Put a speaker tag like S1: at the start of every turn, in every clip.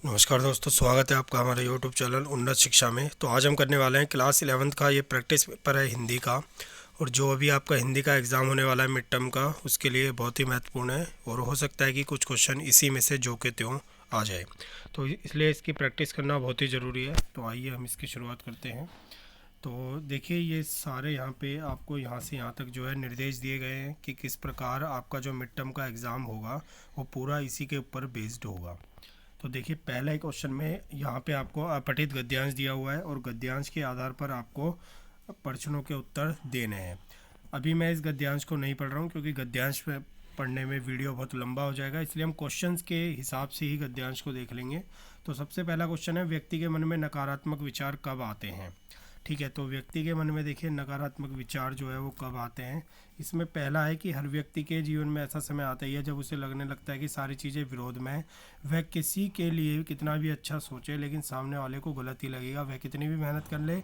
S1: नमस्कार दोस्तों, स्वागत है आपका हमारे यूट्यूब चैनल उन्नत शिक्षा में। तो आज हम करने वाले हैं क्लास 11th का ये प्रैक्टिस पेपर है हिंदी का। और जो अभी आपका हिंदी का एग्ज़ाम होने वाला है मिड टर्म का, उसके लिए बहुत ही महत्वपूर्ण है और हो सकता है कि कुछ क्वेश्चन इसी में से जो के त्यों आ जाए। तो इसलिए इसकी प्रैक्टिस करना बहुत ही ज़रूरी है। तो आइए हम इसकी शुरुआत करते हैं। तो देखिए, ये सारे यहाँ पे आपको यहाँ से यहाँ तक जो है निर्देश दिए गए हैं कि किस प्रकार आपका जो मिड टर्म का एग्ज़ाम होगा वो पूरा इसी के ऊपर बेस्ड होगा। तो देखिए, पहला क्वेश्चन में यहाँ पे आपको अपठित गद्यांश दिया हुआ है और गद्यांश के आधार पर आपको प्रश्नों के उत्तर देने हैं। अभी मैं इस गद्यांश को नहीं पढ़ रहा हूँ क्योंकि गद्यांश में पढ़ने में वीडियो बहुत लंबा हो जाएगा, इसलिए हम क्वेश्चंस के हिसाब से ही गद्यांश को देख लेंगे। तो सबसे पहला क्वेश्चन है, व्यक्ति के मन में नकारात्मक विचार कब आते हैं। ठीक है, तो व्यक्ति के मन में देखिए नकारात्मक विचार जो है वो कब आते हैं। इसमें पहला है कि हर व्यक्ति के जीवन में ऐसा समय आता ही है जब उसे लगने लगता है कि सारी चीज़ें विरोध में हैं। वह किसी के लिए कितना भी अच्छा सोचे लेकिन सामने वाले को गलत ही लगेगा। वह कितनी भी मेहनत कर ले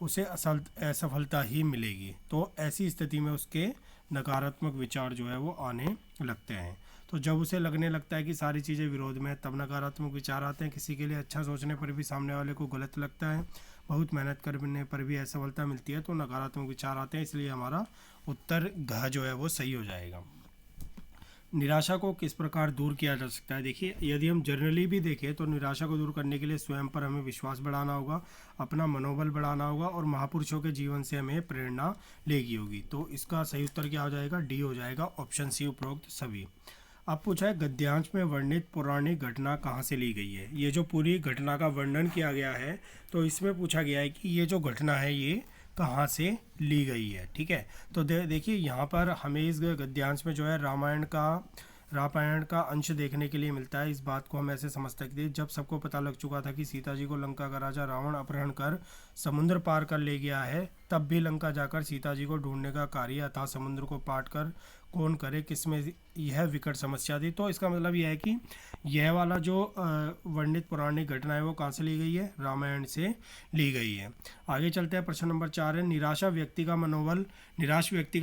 S1: उसे असफलता ही मिलेगी। तो ऐसी स्थिति में उसके नकारात्मक विचार जो है वो आने लगते हैं। तो जब उसे लगने लगता है कि सारी चीज़ें विरोध में हैं तब नकारात्मक विचार आते हैं। किसी के लिए अच्छा सोचने पर भी सामने वाले को गलत लगता है, बहुत मेहनत करने पर भी असफलता मिलती है तो नकारात्मक विचार आते हैं। इसलिए हमारा उत्तर घ जो है वो सही हो जाएगा। निराशा को किस प्रकार दूर किया जा सकता है। देखिए, यदि हम जनरली भी देखें तो निराशा को दूर करने के लिए स्वयं पर हमें विश्वास बढ़ाना होगा, अपना मनोबल बढ़ाना होगा और महापुरुषों के जीवन से हमें प्रेरणा लेगी होगी। तो इसका सही उत्तर क्या हो जाएगा, डी हो जाएगा, ऑप्शन सी उपरोक्त सभी। अब पूछा है, गद्यांश में वर्णित पौराणिक घटना कहाँ से ली गई है। ये जो पूरी घटना का वर्णन किया गया है तो इसमें पूछा गया है कि ये जो घटना है ये कहाँ से ली गई है। ठीक है, तो देखिए यहाँ पर हमें इस गद्यांश में जो है रामायण का अंश देखने के लिए मिलता है। इस बात को हम ऐसे समझ सकते हैं, जब सबको पता लग चुका था कि सीता जी को लंका का राजा रावण अपहरण कर समुद्र पार कर ले गया है, तब भी लंका जाकर सीता जी को ढूंढने का कार्य अथाह समुद्र को पाट कर कौन करे, किसमें यह विकट समस्या थी। तो इसका मतलब यह है कि यह वाला जो वर्णित पौराणिक घटना है वो कहाँ से ली गई है, रामायण से ली गई है। आगे चलते हैं, प्रश्न नंबर 4 है, निराश व्यक्ति का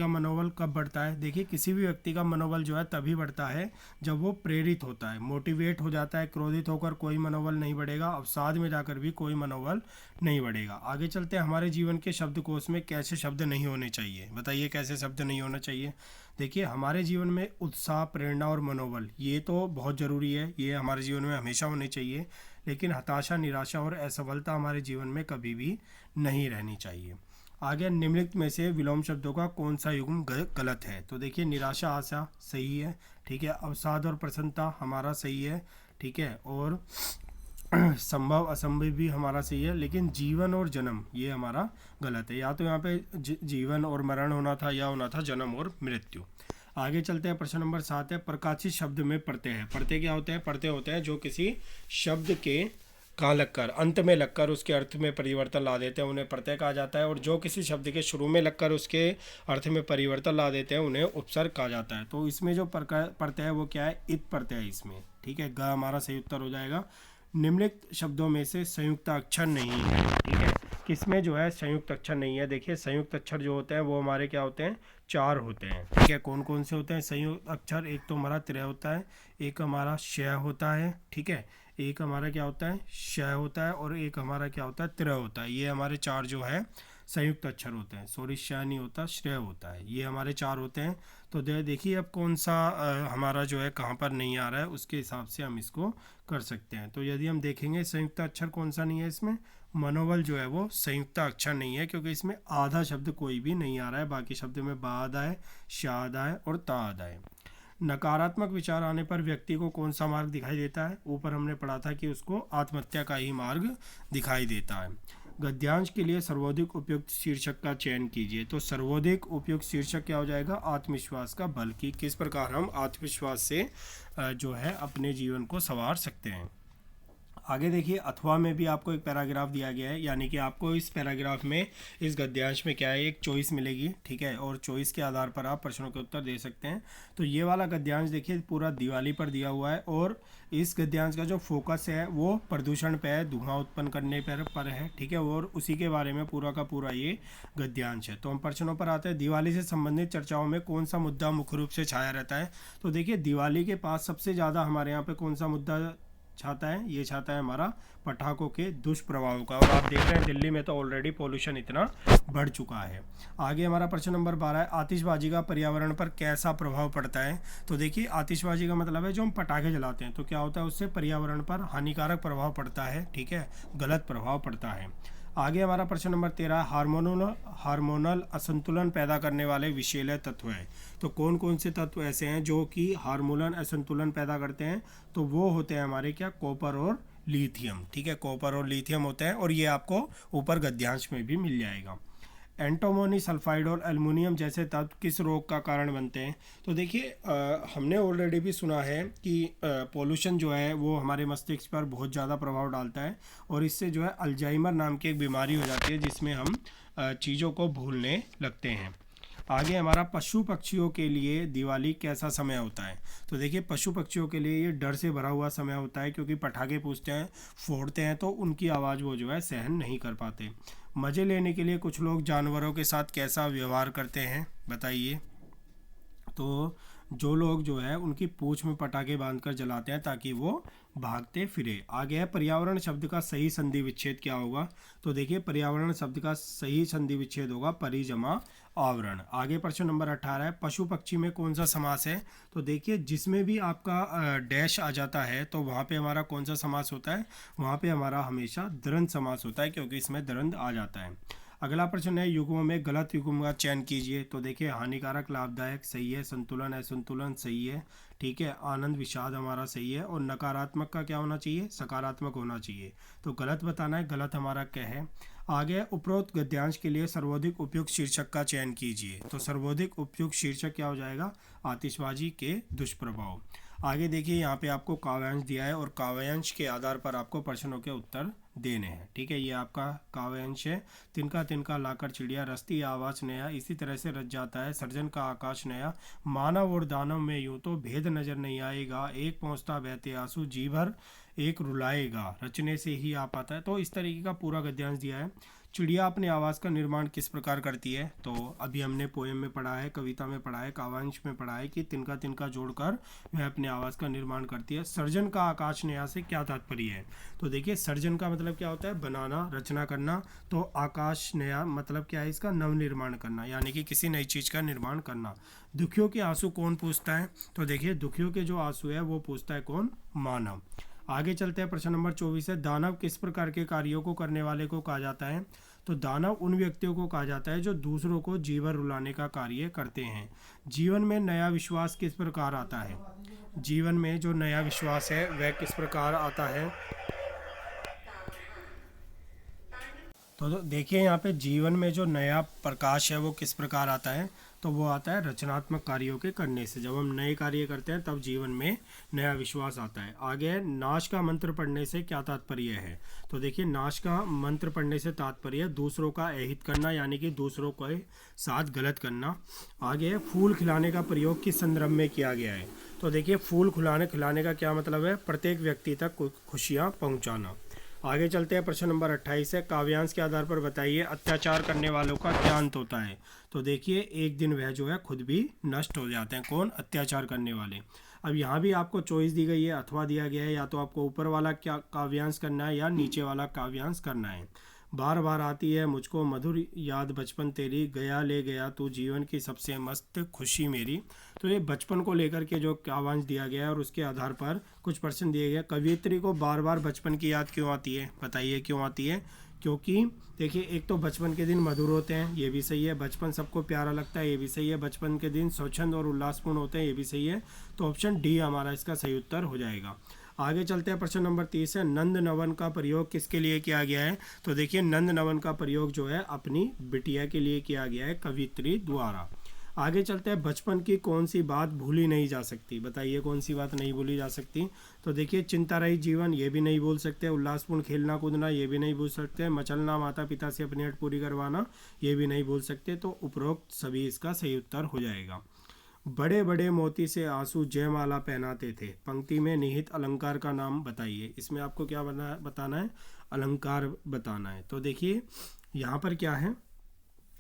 S1: मनोबल कब बढ़ता है। देखिए, किसी भी व्यक्ति का मनोबल जो है तभी बढ़ता है जब वो प्रेरित होता है, मोटिवेट हो जाता है। क्रोधित होकर कोई मनोबल नहीं बढ़ेगा, अवसाद में जाकर भी कोई मनोबल नहीं बढ़ेगा। आगे चलते हैं, हमारे जीवन के शब्दकोश में कैसे शब्द नहीं होने चाहिए। बताइए कैसे शब्द नहीं होना चाहिए। देखिए, हमारे जीवन में उत्साह, प्रेरणा और मनोबल ये तो बहुत ज़रूरी है, ये हमारे जीवन में हमेशा होने चाहिए। लेकिन हताशा, निराशा और असफलता हमारे जीवन में कभी भी नहीं रहनी चाहिए। आगे, निम्नलिखित में से विलोम शब्दों का कौन सा युग्म गलत है। तो देखिए, निराशा, आशा सही है। ठीक है, अवसाद और प्रसन्नता हमारा सही है। ठीक है, और संभव असंभव भी हमारा सही है। लेकिन जीवन और जन्म ये हमारा गलत है। या तो यहाँ पे जीवन और मरण होना था या होना था जन्म और मृत्यु। आगे चलते हैं, प्रश्न नंबर 7 है, प्रकाशित शब्द में प्रत्यय है। प्रत्यय क्या होते हैं, प्रत्यय होते हैं जो किसी शब्द के कहाँ लगकर, अंत में लगकर उसके अर्थ में परिवर्तन ला देते हैं, उन्हें प्रत्यय कहा जाता है। और जो किसी शब्द के शुरू में लगकर उसके अर्थ में परिवर्तन ला देते हैं उन्हें उपसर्ग कहा जाता है। तो इसमें जो प्रत्यय है वो क्या है, इत प्रत्यय है इसमें। ठीक है, ग हमारा सही उत्तर हो जाएगा। निम्नलिखित शब्दों में से संयुक्त अक्षर नहीं है। ठीक है, किसमें जो है संयुक्त अक्षर नहीं है। देखिए, संयुक्त अक्षर जो होते हैं वो हमारे क्या होते हैं, 4 होते हैं। ठीक है, कौन कौन से होते हैं संयुक्त अक्षर, एक तो हमारा त्रय होता है, एक हमारा श होता है। ठीक है, एक हमारा क्या होता है, श होता है, और एक हमारा क्या होता है, त्र होता है। ये हमारे 4 जो है संयुक्त अक्षर होते हैं। सॉरी, श नहीं होता, श्रेय होता है। ये हमारे 4 होते हैं। तो देखिए, अब कौन सा हमारा जो है कहाँ पर नहीं आ रहा है उसके हिसाब से हम इसको कर सकते हैं। तो यदि हम देखेंगे संयुक्त अक्षर कौन सा नहीं है इसमें, मनोबल जो है वो संयुक्त अक्षर नहीं है क्योंकि इसमें आधा शब्द कोई भी नहीं आ रहा है। बाकी शब्द में बा आधा है, शा आधा है और ता आधा है। नकारात्मक विचार आने पर व्यक्ति को कौन सा मार्ग दिखाई देता है। ऊपर हमने पढ़ा था कि उसको आत्महत्या का ही मार्ग दिखाई देता है। गद्यांश के लिए सर्वाधिक उपयुक्त शीर्षक का चयन कीजिए। तो सर्वाधिक उपयुक्त शीर्षक क्या हो जाएगा, आत्मविश्वास का बल, की किस प्रकार हम आत्मविश्वास से जो है अपने जीवन को संवार सकते हैं। आगे देखिए, अथवा में भी आपको एक पैराग्राफ दिया गया है, यानी कि आपको इस पैराग्राफ में, इस गद्यांश में क्या है, एक चॉइस मिलेगी। ठीक है, और चॉइस के आधार पर आप प्रश्नों के उत्तर दे सकते हैं। तो ये वाला गद्यांश देखिए पूरा दिवाली पर दिया हुआ है और इस गद्यांश का जो फोकस है वो प्रदूषण पे है, धुआं उत्पन्न करने पर है। ठीक है, और उसी के बारे में पूरा का पूरा ये गद्यांश है। तो हम प्रश्नों पर आते हैं, दिवाली से संबंधित चर्चाओं में कौन सा मुद्दा मुख्य रूप से छाया रहता है। तो देखिए, दिवाली के पास सबसे ज़्यादा हमारे यहाँ पे कौन सा मुद्दा छाता है? ये छाता है हमारा पटाखों के दुष्प्रभाव का। और आप देख रहे हैं दिल्ली में तो ऑलरेडी पोल्यूशन इतना बढ़ चुका है। आगे हमारा प्रश्न नंबर 12 है, आतिशबाजी का पर्यावरण पर कैसा प्रभाव पड़ता है? तो देखिए आतिशबाजी का मतलब है जो हम पटाखे जलाते हैं, तो क्या होता है उससे पर्यावरण पर हानिकारक प्रभाव पड़ता है, ठीक है, गलत प्रभाव पड़ता है। आगे हमारा प्रश्न नंबर 13, हार्मोनल असंतुलन पैदा करने वाले विषैले तत्व हैं। तो कौन कौन से तत्व ऐसे हैं जो कि हार्मोनल असंतुलन पैदा करते हैं? तो वो होते हैं हमारे क्या, कॉपर और लिथियम, ठीक है, कॉपर और लिथियम होते हैं, और ये आपको ऊपर गद्यांश में भी मिल जाएगा। एंटीमोनी सल्फाइड और एल्युमिनियम जैसे तत्व किस रोग का कारण बनते हैं? तो देखिए हमने ऑलरेडी भी सुना है कि पोल्यूशन जो है वो हमारे मस्तिष्क पर बहुत ज़्यादा प्रभाव डालता है, और इससे जो है अल्जाइमर नाम की एक बीमारी हो जाती है जिसमें हम चीज़ों को भूलने लगते हैं। आगे हमारा पशु पक्षियों के लिए दिवाली कैसा समय होता है? तो देखिए पशु पक्षियों के लिए ये डर से भरा हुआ समय होता है, क्योंकि पटाखे पूछते हैं, फोड़ते हैं, तो उनकी आवाज़ वो जो है सहन नहीं कर पाते। मज़े लेने के लिए कुछ लोग जानवरों के साथ कैसा व्यवहार करते हैं, बताइए? तो जो लोग जो है उनकी पूंछ में पटाखे बांधकर जलाते हैं ताकि वो भागते फिरे। आगे है पर्यावरण शब्द का सही संधि विच्छेद क्या होगा? तो देखिए पर्यावरण शब्द का सही संधि विच्छेद होगा परिजमा आवरण। आगे प्रश्न नंबर 18 है, पशु पक्षी में कौन सा समास है? तो देखिए जिसमें भी आपका डैश आ जाता है तो वहाँ पे हमारा कौन सा समास होता है? वहाँ पे हमारा हमेशा द्वंद्व समास होता है, क्योंकि इसमें द्वंद्व आ जाता है। अगला प्रश्न है, युग्मों में गलत युग्म का चयन कीजिए। तो देखिए हानिकारक लाभदायक सही है, संतुलन असंतुलन सही है, ठीक है, आनंद विषाद हमारा सही है, और नकारात्मक का क्या होना चाहिए? सकारात्मक होना चाहिए। तो गलत बताना है, गलत हमारा क्या है? आगे उपरोक्त गद्यांश के लिए सर्वाधिक उपयुक्त शीर्षक का चयन कीजिए। तो सर्वाधिक उपयुक्त शीर्षक क्या हो जाएगा? आतिशबाजी के दुष्प्रभाव। आगे देखिए यहाँ पे आपको काव्यांश दिया है, और काव्यांश के आधार पर आपको प्रश्नों के उत्तर देने हैं, ठीक है। ये आपका काव्यांश है, तिनका तिनका लाकर चिड़िया, रस्ती आवाज नया, इसी तरह से रच जाता है, सर्जन का आकाश नया, मानव और दानव में यूं तो भेद नजर नहीं आएगा, एक पहुँचता बहते आंसू जी भर एक रुलाएगा, रचने से ही आ पाता है। तो इस तरीके का पूरा गद्यांश दिया है। चिड़िया अपने आवाज़ का निर्माण किस प्रकार करती है? तो अभी हमने पोएम में पढ़ा है, कविता में पढ़ा है, काव्यांश में पढ़ा है कि तिनका तिनका जोड़कर वह अपने आवाज़ का निर्माण करती है। सर्जन का आकाश नया से क्या तात्पर्य है? तो देखिए सर्जन का मतलब क्या होता है? बनाना, रचना करना। तो आकाश नया मतलब क्या है इसका? नव निर्माण करना, यानी कि किसी नई चीज़ का निर्माण करना। दुखियों के आंसू कौन पूछता है? तो देखिए दुखियों के जो आंसू है वो पूछता है कौन? मानव। आगे चलते हैं, प्रश्न नंबर 24 है, दानव किस प्रकार के कार्यों को करने वाले को कहा जाता है? तो दानव उन व्यक्तियों को कहा जाता है जो दूसरों को जीवन रुलाने का कार्य करते हैं। जीवन में नया विश्वास किस प्रकार आता है? जीवन में जो नया विश्वास है वह किस प्रकार आता है? तो देखिए यहाँ पे जीवन में जो नया प्रकाश है वो किस प्रकार आता है? तो वो आता है रचनात्मक कार्यों के करने से। जब हम नए कार्य करते हैं तब जीवन में नया विश्वास आता है। आगे है, नाश का मंत्र पढ़ने से क्या तात्पर्य है? तो देखिए नाश का मंत्र पढ़ने से तात्पर्य दूसरों का अहित करना, यानी कि दूसरों के साथ गलत करना। आगे है, फूल खिलाने का प्रयोग किस संदर्भ में किया गया है? तो देखिए फूल खिलाने का क्या मतलब है? प्रत्येक व्यक्ति तक खुशियाँ पहुँचाना। आगे चलते हैं, प्रश्न नंबर 28 है, काव्यांश के आधार पर बताइए अत्याचार करने वालों का क्या अंत होता है? तो देखिए एक दिन वह जो है खुद भी नष्ट हो जाते हैं। कौन? अत्याचार करने वाले। अब यहाँ भी आपको चॉइस दी गई है, अथवा दिया गया है, या तो आपको ऊपर वाला क्या काव्यांश करना है या नीचे वाला काव्यांश करना है। बार बार आती है मुझको मधुर याद बचपन तेरी, गया ले गया तू जीवन की सबसे मस्त खुशी मेरी। तो ये बचपन को लेकर के जो काव्यांश दिया गया है और उसके आधार पर कुछ प्रश्न दिए गए। कवियत्री को बार बार बचपन की याद क्यों आती है? बताइए क्यों आती है? क्योंकि देखिए एक तो बचपन के दिन मधुर होते हैं, ये भी सही है। बचपन सबको प्यारा लगता है, ये भी सही है। बचपन के दिन स्वच्छंद और उल्लासपूर्ण होते हैं, ये भी सही है। तो ऑप्शन डी हमारा इसका सही उत्तर हो जाएगा। आगे चलते हैं, प्रश्न नंबर 30 है, नंद नवन का प्रयोग किसके लिए किया गया है? तो देखिए नंद नवन का प्रयोग जो है अपनी बिटिया के लिए किया गया है कवित्री द्वारा। आगे चलते हैं, बचपन की कौन सी बात भूली नहीं जा सकती? बताइए कौन सी बात नहीं भूली जा सकती? तो देखिए चिंता रहित जीवन, ये भी नहीं भूल सकते। उल्लासपूर्ण खेलना कूदना, ये भी नहीं भूल सकते। मचलना, माता पिता से अपनी हट पूरी करवाना, ये भी नहीं भूल सकते। तो उपरोक्त सभी इसका सही उत्तर हो जाएगा। बड़े बड़े मोती से आंसू जयमाला पहनाते थे, पंक्ति में निहित अलंकार का नाम बताइए। इसमें आपको क्या बताना है? अलंकार बताना है। तो देखिए यहाँ पर क्या है,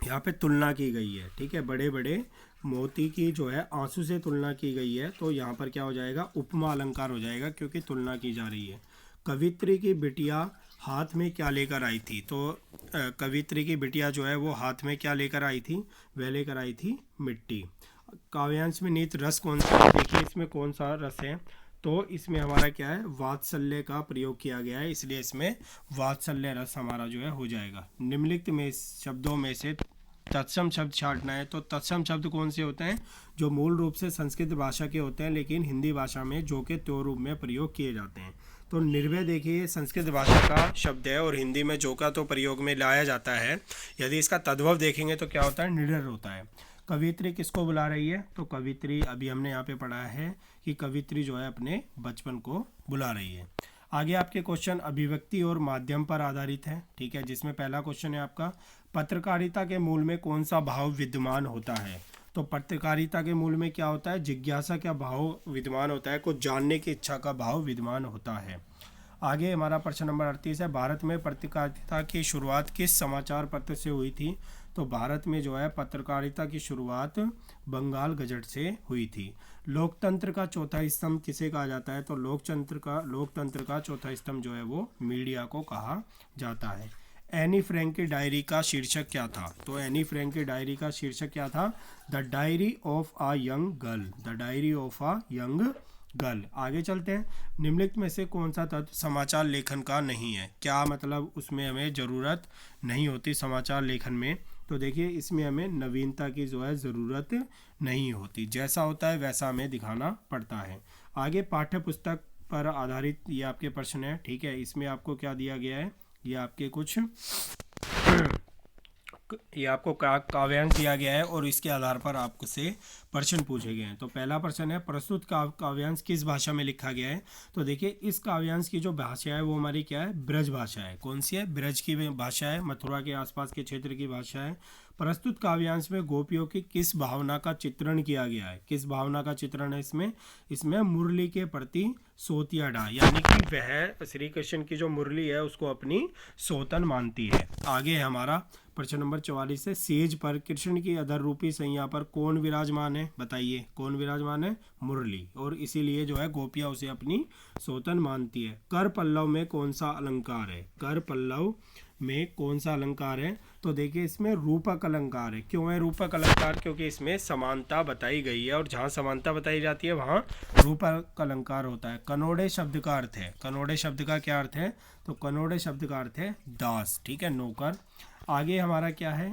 S1: यहाँ पे तुलना की गई है, ठीक है, बड़े बड़े मोती की जो है आंसू से तुलना की गई है, तो यहाँ पर क्या हो जाएगा, उपमा अलंकार हो जाएगा क्योंकि तुलना की जा रही है। कवित्री की बिटिया हाथ में क्या लेकर आई थी, तो कवित्री की बिटिया जो है वो हाथ में क्या लेकर आई थी, वह लेकर आई थी मिट्टी। काव्यांश में निहित रस कौन सा है, देखिए इसमें कौन सा रस है, तो इसमें हमारा क्या है, वात्सल्य का प्रयोग किया गया है, इसलिए इसमें वात्सल्य रस हमारा जो है हो जाएगा। निम्नलिखित में शब्दों में से तत्सम शब्द छांटना है, तो तत्सम शब्द कौन से होते हैं, जो मूल रूप से संस्कृत भाषा के होते हैं लेकिन हिंदी भाषा में जो के त्यों रूप में प्रयोग किए जाते हैं। तो निर्भय देखिए संस्कृत भाषा का शब्द है और हिंदी में जो का तो प्रयोग में लाया जाता है। यदि इसका तद्भव देखेंगे तो क्या होता है, निडर होता है। कवित्री किसको बुला रही है, तो कवित्री अभी हमने यहाँ पे पढ़ा है कि कवित्री जो है अपने बचपन को बुला रही है। आगे आपके क्वेश्चन अभिव्यक्ति और माध्यम पर आधारित है, ठीक है, जिसमें पहला क्वेश्चन है आपका, पत्रकारिता के मूल में कौन सा भाव विद्यमान होता है, तो पत्रकारिता के मूल में क्या होता है, जिज्ञासा का भाव विद्यमान होता है, कुछ जानने की इच्छा का भाव विद्यमान होता है। आगे हमारा प्रश्न नंबर 38 है, भारत में पत्रकारिता की शुरुआत किस समाचार पत्र से हुई थी, तो भारत में जो है पत्रकारिता की शुरुआत बंगाल गजट से हुई थी। लोकतंत्र का चौथा स्तंभ किसे कहा जाता है, तो लोकतंत्र का चौथा स्तंभ जो है वो मीडिया को कहा जाता है। एनी फ्रैंक की डायरी का शीर्षक क्या था, तो एनी फ्रैंक की डायरी का शीर्षक क्या था, the diary of a young girl, the diary of a young girl. आगे चलते हैं, निम्नलिखित में से कौन सा तत्व समाचार लेखन का नहीं है, क्या मतलब उसमें हमें ज़रूरत नहीं होती समाचार लेखन में, तो देखिए इसमें हमें नवीनता की जो है ज़रूरत नहीं होती, जैसा होता है वैसा हमें दिखाना पड़ता है। आगे पाठ्य पुस्तक पर आधारित ये आपके प्रश्न है, ठीक है, इसमें आपको क्या दिया गया है, ये आपके कुछ ये आपको काव्यांश दिया गया है और इसके आधार पर आपसे प्रश्न पूछे गए हैं। तो पहला प्रश्न है, प्रस्तुत काव्यांश किस भाषा में लिखा गया है, तो देखिए इस काव्यांश की जो भाषा है वो हमारी क्या है, ब्रज भाषा है। कौन सी है, ब्रज की भाषा है, मथुरा के आसपास के क्षेत्र की भाषा है। प्रस्तुत काव्यांश में गोपियों की किस भावना का चित्रण किया गया है, किस भावना का चित्रण है इसमें मुरली के प्रति सोतियाडा, यानी कि वह श्री कृष्ण की जो मुरली है उसको अपनी सोतन मानती है। आगे है हमारा प्रश्न नंबर 44 है, सेज पर कृष्ण की अधर रूपी सैया पर कौन विराजमान है, बताइए कौन विराजमान है, मुरली, और इसीलिए जो है गोपियां उसे अपनी सोतन मानती है। कर पल्लव में कौन सा अलंकार है, कर पल्लव में कौन सा अलंकार है, तो देखिए इसमें रूपक अलंकार है। क्यों है रूपक अलंकार, क्योंकि इसमें समानता बताई गई है और जहाँ समानता बताई जाती है वहाँ रूपक अलंकार होता है। कनोड़े शब्द का अर्थ है, कनोड़े शब्द का क्या अर्थ है, तो कनोड़े शब्द का अर्थ है दास, ठीक है, नौकर। आगे हमारा क्या है,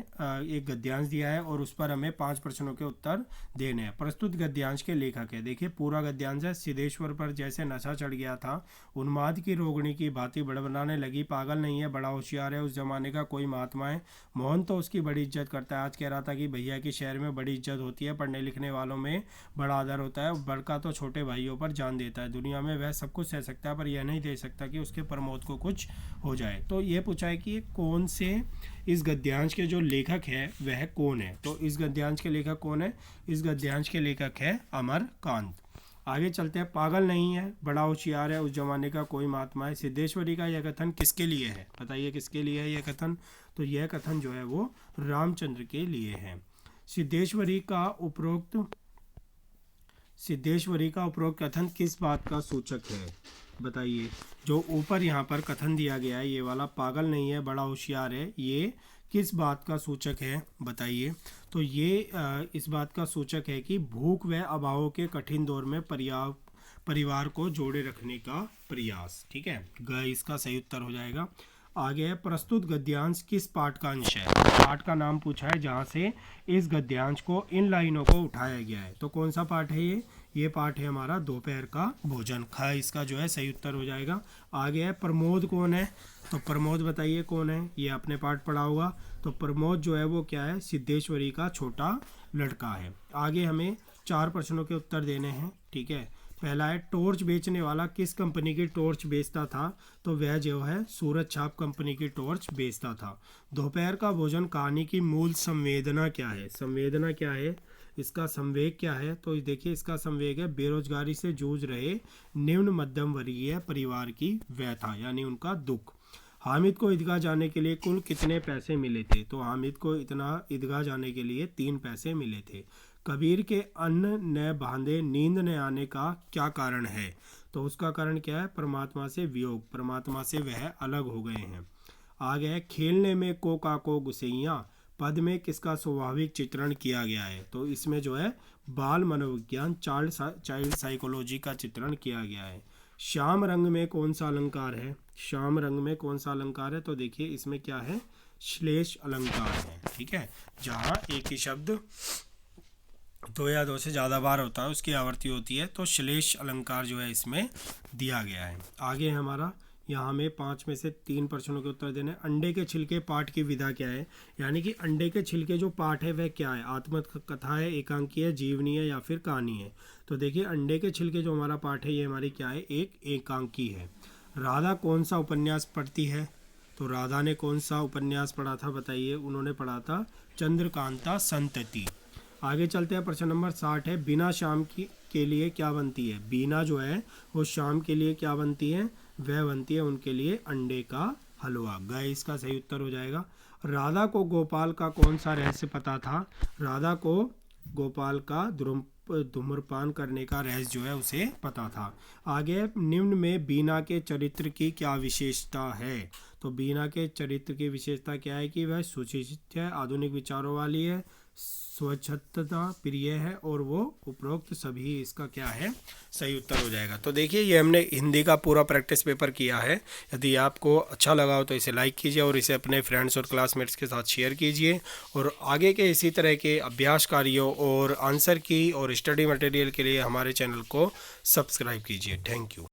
S1: एक गद्यांश दिया है और उस पर हमें 5 प्रश्नों के उत्तर देने हैं। प्रस्तुत गद्यांश के लेखक है, देखिए पूरा गद्यांश है, सिद्धेश्वर पर जैसे नशा चढ़ गया था, उन्माद की रोगिणी की भांति बड़बड़ाने लगी, पागल नहीं है बड़ा होशियार है, उस जमाने का कोई महात्मा है, मोहन तो उसकी बड़ी इज्जत करता है, आज कह रहा था कि भैया की शहर में बड़ी इज्जत होती है, पढ़ने लिखने वालों में बड़ा आदर होता है, बड़का तो छोटे भाइयों पर जान देता है, दुनिया में वह सब कुछ सह सकता है पर यह नहीं दे सकता कि उसके प्रमोद को कुछ हो जाए। तो ये पूछा है कि कौन से इस गद्यांश के जो लेखक है वह कौन है, तो इस गद्यांश के लेखक कौन है, इस गद्यांश के लेखक है अमरकांत। आगे चलते हैं, पागल नहीं है बड़ा होशियार है, उस जमाने का कोई महात्मा है, सिद्धेश्वरी का यह कथन किसके लिए है, बताइए किसके लिए है यह कथन, तो यह कथन जो है वो रामचंद्र के लिए है। सिद्धेश्वरी का उपरोक्त कथन किस बात का सूचक है, बताइए, जो ऊपर यहाँ पर कथन दिया गया है ये वाला, पागल नहीं है बड़ा होशियार है, ये किस बात का सूचक है, बताइए, तो ये इस बात का सूचक है कि भूख व अभावों के कठिन दौर में परिवार को जोड़े रखने का प्रयास, ठीक है, इसका सही उत्तर हो जाएगा। आगे है, प्रस्तुत गद्यांश किस पाठ का अंश है, पाठ का नाम पूछा है जहाँ से इस गद्यांश को इन लाइनों को उठाया गया है, तो कौन सा पाठ है ये पाठ है हमारा दोपहर का भोजन, खा इसका जो है सही उत्तर हो जाएगा। आगे है, प्रमोद कौन है, तो प्रमोद बताइए कौन है, ये आपने पाठ पढ़ा होगा, तो प्रमोद जो है वो क्या है, सिद्धेश्वरी का छोटा लड़का है। आगे हमें 4 प्रश्नों के उत्तर देने हैं, ठीक है। पहला है, टॉर्च बेचने वाला किस कंपनी की टॉर्च बेचता था, तो वह जो है सूरज छाप कंपनी की टॉर्च बेचता था। दोपहर का भोजन कहानी की मूल संवेदना क्या है, संवेदना क्या है, इसका संवेग क्या है, तो देखिए इसका संवेग है बेरोजगारी से जूझ रहे निम्न मध्यम वर्गीय परिवार की व्यथा, यानी उनका दुख। हामिद को ईदगाह जाने के लिए कुल कितने पैसे मिले थे? तो हामिद को इतना ईदगाह जाने के लिए 3 पैसे मिले थे। कबीर के अन्न न बांधे नींद न आने का क्या कारण है? तो उसका कारण क्या है? परमात्मा से वियोग, परमात्मा से वह अलग हो गए हैं। आगे है खेलने में को काको गुसैया पद में किसका स्वाभाविक चित्रण किया गया है? तो इसमें जो है बाल मनोविज्ञान चाइल्ड साइकोलॉजी का चित्रण किया गया है। श्याम रंग में कौन सा अलंकार है? श्याम रंग में कौन सा अलंकार है? तो देखिए इसमें क्या है, श्लेष अलंकार है। ठीक है, जहाँ एक ही शब्द 2 या 2 से ज़्यादा बार होता है उसकी आवर्ती होती है, तो श्लेष अलंकार जो है इसमें दिया गया है। आगे हमारा यहाँ में 5 में से 3 प्रश्नों के उत्तर देने। अंडे के छिलके पाठ की विधा क्या है? यानी कि अंडे के छिलके जो पाठ है वह क्या है? आत्मकथा है, एकांकी है, जीवनी है या फिर कहानी है? तो देखिए अंडे के छिलके जो हमारा पाठ है ये हमारी क्या है? एक एकांकी है। राधा कौन सा उपन्यास पढ़ती है? तो राधा ने कौन सा उपन्यास पढ़ा था बताइए? उन्होंने पढ़ा था चंद्रकांता संतति। आगे चलते हैं, प्रश्न नंबर 60 है बीना शाम के लिए क्या बनती है? बीना जो है वो शाम के लिए क्या बनती है? वह बनती है उनके लिए अंडे का हलवा। गाय इसका सही उत्तर हो जाएगा। राधा को गोपाल का कौन सा रहस्य पता था? राधा को गोपाल का धूम्रपान करने का रहस्य जो है उसे पता था। आगे निम्न में बीना के चरित्र की क्या विशेषता है? तो बीना के चरित्र की विशेषता क्या है कि वह सुशिक्षित है, आधुनिक विचारों वाली है, स्वच्छता प्रिय है और वो उपरोक्त सभी इसका क्या है? सही उत्तर हो जाएगा। तो देखिए ये हमने हिंदी का पूरा प्रैक्टिस पेपर किया है। यदि आपको अच्छा लगा हो तो इसे लाइक कीजिए और इसे अपने फ्रेंड्स और क्लासमेट्स के साथ शेयर कीजिए, और आगे के इसी तरह के अभ्यास कार्यों और आंसर की और स्टडी मटेरियल के लिए हमारे चैनल को सब्सक्राइब कीजिए। Thank you.